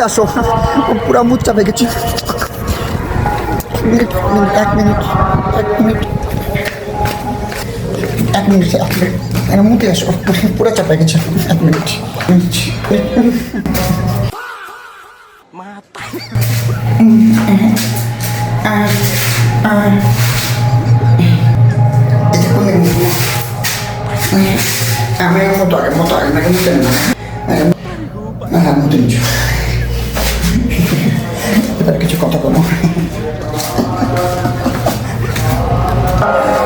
আসো, পুরা মুখ চাপে গেছি। এক মিনিট মুখে আসো, পুরা চাপে গেছে। 1 মিনিট। আমি মতো আগে নাকি মুখে না, হ্যাঁ মুখে নিচ্ছ। এবার কিছু কথা বলো।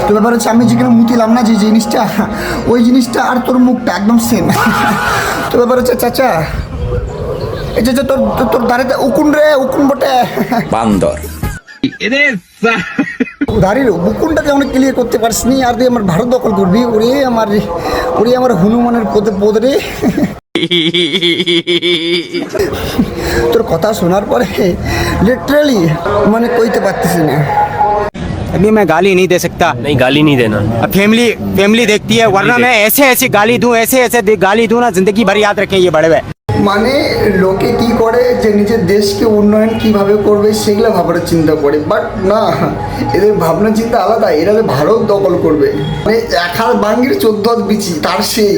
তো ব্যাপার হচ্ছে আমি যেখানে মুতিলাম না যে জিনিসটা, ওই জিনিসটা আর তোর মুখটা একদম সেম। তো ব্যাপার হচ্ছে চাচা, এই যে তোর দাঁড়িয়ে উকুন বটে বান্দর দাঁড়িয়ে উকুনটাকে অনেক ক্লিয়ার করতে পারস নি, আর দিয়ে আমার ভারত দখল করবি। ওরে আমার হনুমানের পদ রে। তোর কথা শোনার পরে লিটারালি মানে কইতে পারতেছি না। अभी मैं गाली नहीं दे सकता। नहीं गाली नहीं देना। अब फैमिली देखती है, वरना मैं ऐसे गाली दूं, ऐसे गाली दूं ना, जिंदगी भर याद रखें ये बड़े हुए। মানে লোকে কি করে যে নিজের দেশকে উন্নয়ন কিভাবে করবে সেগুলো ভাবনার চিন্তা করে, বাট না, এদের ভাবনা চিন্তা আলাদা। এরা ভারত দখল করবে, মানে 1 হাত বাঙ্গির 14 হাত বিচি তার সেই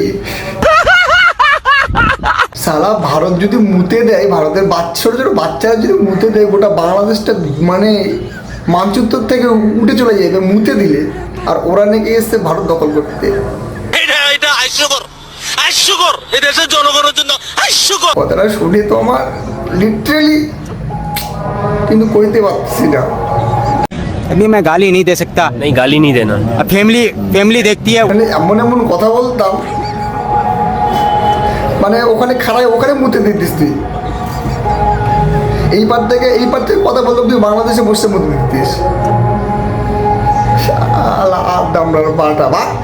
সালা। ভারত যদি মুতে দেয়, ভারতের বাচ্চারা যদি মুতে দেয়, গোটা বাংলাদেশটা মানে মানচিত্র থেকে উঠে চলে যাবে মুতে দিলে। আর ওরা নাকি এসছে ভারত দখল করতে। কথাটা শুনে তো আমার লিটারেলি কিন্তু কইতে পারছি না। अभी मैं गाली नहीं दे सकता। नहीं गाली नहीं देना। अब फैमिली देखती है। মানে এমন কথা বলতাম, মানে ওখানে খাড়ায় ওখানে মুতে দিতিস তুই। এই পার থেকে কথা বলতাম, তুই বাংলাদেশে বসে মুতে দিতিস। দামড়ার পাটা বাক।